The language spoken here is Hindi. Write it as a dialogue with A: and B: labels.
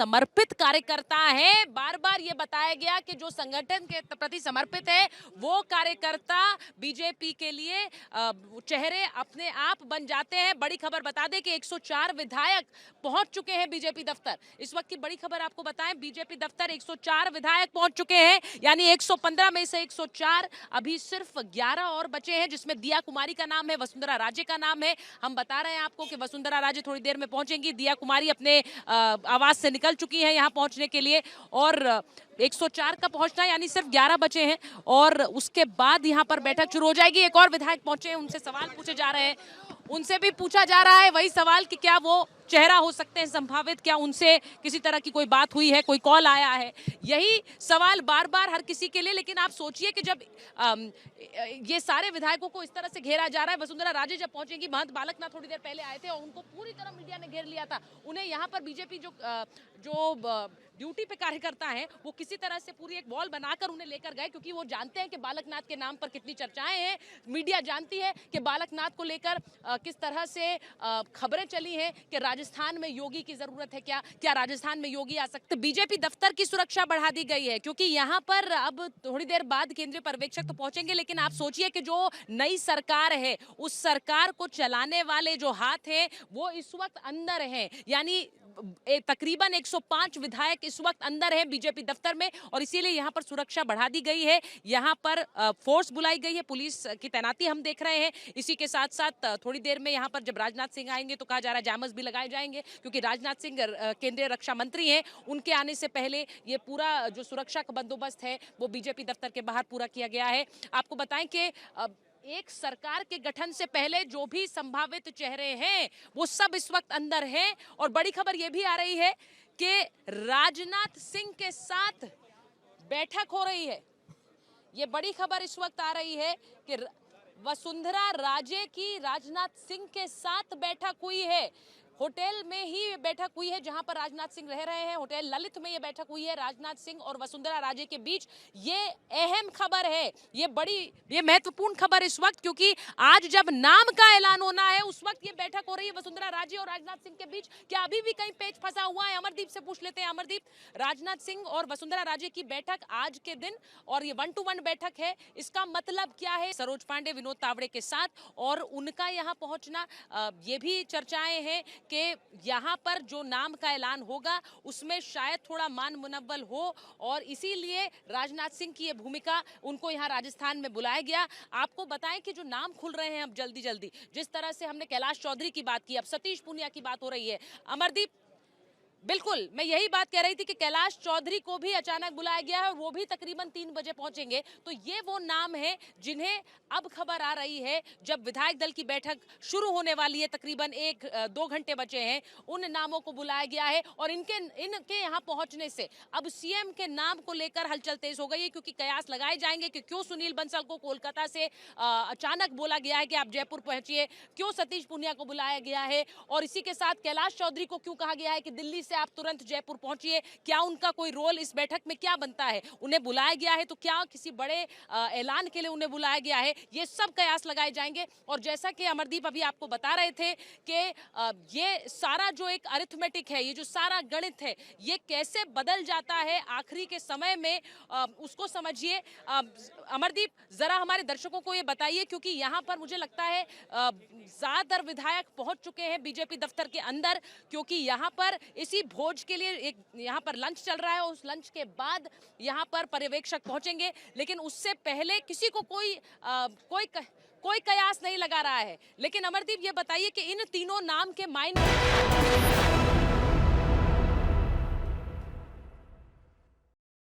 A: समर्पित कार्यकर्ता है। बार बार ये बताया गया कि जो संगठन के प्रति समर्पित है वो कार्यकर्ता बीजेपी के लिए चेहरे अपने आप बन जाते हैं। बड़ी खबर बता दें कि 104 विधायक पहुंच चुके हैं बीजेपी दफ्तर। इस वक्त की बड़ी खबर आपको बताएं, बीजेपी दफ्तर 104 विधायक पहुंच चुके हैं, यानी 115 में से 104, अभी सिर्फ 11 और बचे हैं, जिसमें दिया कुमारी का नाम है, वसुंधरा राजे का नाम है। हम बता रहे हैं आपको कि वसुंधरा राजे थोड़ी देर में पहुंचेंगी, दिया कुमारी अपने आवास से निकल चुकी हैं यहां पहुंचने के लिए, और 104 का पहुंचना यानी सिर्फ 11 बचे हैं और उसके बाद यहां पर बैठक शुरू हो जाएगी। एक और विधायक पहुंचे हैं, उनसे सवाल पूछे जा रहे हैं, उनसे भी पूछा जा रहा है वही सवाल कि क्या वो चेहरा हो सकते हैं संभावित, क्या उनसे किसी तरह की कोई बात हुई है, कोई कॉल आया है, यही सवाल बार बार हर किसी के लिए। लेकिन आप सोचिए कि जब ये सारे विधायकों को इस तरह से घेरा जा रहा है, वसुंधरा राजे जब पहुंचेंगी, महंत बालकनाथ थोड़ी देर पहले आए थे और उनको पूरी तरह मीडिया ने घेर लिया था। उन्हें यहाँ पर बीजेपी जो ड्यूटी पे कार्यकर्ता हैं वो किसी तरह से पूरी एक वॉल बनाकर उन्हें लेकर गए, क्योंकि वो जानते हैं कि बालकनाथ के नाम पर कितनी चर्चाएं हैं। मीडिया जानती है कि बालकनाथ को लेकर किस तरह से खबरें चली हैं कि राजस्थान में योगी की जरूरत है, क्या राजस्थान में योगी आ सकते। बीजेपी दफ्तर की सुरक्षा बढ़ा दी गई है, क्योंकि यहाँ पर अब थोड़ी देर बाद केंद्रीय पर्यवेक्षक तो पहुंचेंगे, लेकिन आप सोचिए कि जो नई सरकार है उस सरकार को चलाने वाले जो हाथ हैं वो इस वक्त अंदर हैं, यानी तकरीबन 105 विधायक इस वक्त अंदर हैं बीजेपी दफ्तर में, और इसीलिए यहां पर सुरक्षा बढ़ा दी गई है। यहां पर फोर्स बुलाई गई है, पुलिस की तैनाती हम देख रहे हैं। इसी के साथ साथ थोड़ी देर में यहां पर जब राजनाथ सिंह आएंगे तो कहा जा रहा है जामस भी लगाए जाएंगे, क्योंकि राजनाथ सिंह केंद्रीय रक्षा मंत्री हैं, उनके आने से पहले ये पूरा जो सुरक्षा का बंदोबस्त है वो बीजेपी दफ्तर के बाहर पूरा किया गया है। आपको बताएं कि एक सरकार के गठन से पहले जो भी संभावित चेहरे हैं वो सब इस वक्त अंदर हैं, और बड़ी खबर यह भी आ रही है कि राजनाथ सिंह के साथ बैठक हो रही है। ये बड़ी खबर इस वक्त आ रही है कि वसुंधरा राजे की राजनाथ सिंह के साथ बैठक हुई है। होटल में ही बैठक हुई है जहां पर राजनाथ सिंह रह रहे हैं, होटल ललित में ये बैठक हुई है राजनाथ सिंह और वसुंधरा राजे के बीच। ये अहम खबर है, ये महत्वपूर्ण खबर इस वक्त, क्योंकि आज जब नाम का ऐलान होना है उस वक्त ये बैठक हो रही है वसुंधरा राजे और राजनाथ सिंह के बीच। क्या अभी भी कहीं पेच फंसा हुआ है? अमरदीप से पूछ लेते हैं। अमरदीप, राजनाथ सिंह और वसुंधरा राजे की बैठक आज के दिन और ये 1-to-1 बैठक है, इसका मतलब क्या है? सरोज पांडे, विनोद तावड़े के साथ, और उनका यहाँ पहुंचना, ये भी चर्चाएं हैं कि यहाँ पर जो नाम का ऐलान होगा उसमें शायद थोड़ा मान मुनव्वल हो, और इसीलिए राजनाथ सिंह की ये भूमिका, उनको यहाँ राजस्थान में बुलाया गया। आपको बताएं कि जो नाम खुल रहे हैं अब जल्दी जल्दी, जिस तरह से हमने कैलाश चौधरी की बात की, अब सतीश पूनिया की बात हो रही है। अमरदीप, बिल्कुल मैं यही बात कह रही थी कि कैलाश चौधरी को भी अचानक बुलाया गया है और वो भी तकरीबन 3 बजे पहुंचेंगे। तो ये वो नाम है जिन्हें अब खबर आ रही है, जब विधायक दल की बैठक शुरू होने वाली है, तकरीबन 1-2 घंटे बचे हैं, उन नामों को बुलाया गया है। और इनके यहाँ पहुंचने से अब सीएम के नाम को लेकर हलचल तेज हो गई है, क्योंकि कयास लगाए जाएंगे कि क्यों सुनील बंसल को कोलकाता से अचानक बोला गया है कि आप जयपुर पहुंचिए, क्यों सतीश पूनिया को बुलाया गया है, और इसी के साथ कैलाश चौधरी को क्यों कहा गया है कि दिल्ली आप तुरंत जयपुर पहुंचिए। क्या उनका कोई रोल इस बैठक में क्या बनता है? उन्हें बुलाया गया है तो क्या किसी बड़े ऐलान के लिए उन्हें बुलाया गया है? ये सब कयास लगाए जाएंगे। और जैसा कि अमरदीप अभी आपको बता रहे थे कि ये सारा जो एक अरिथमेटिक है, ये जो सारा गणित है, ये कैसे बदल जाता है आखिरी के समय में, उसको समझिए। अमरदीप, जरा हमारे दर्शकों को ये बताइए, क्योंकि यहाँ पर मुझे लगता है ज्यादातर विधायक पहुंच चुके हैं बीजेपी दफ्तर के अंदर, क्योंकि यहाँ पर इसी भोज के लिए एक यहाँ पर लंच चल रहा है, उस लंच के बाद यहाँ पर पर्यवेक्षक पहुंचेंगे। लेकिन उससे पहले किसी को कोई कयास नहीं लगा रहा है। लेकिन अमरदीप, ये बताइए कि इन तीनों नाम के मायने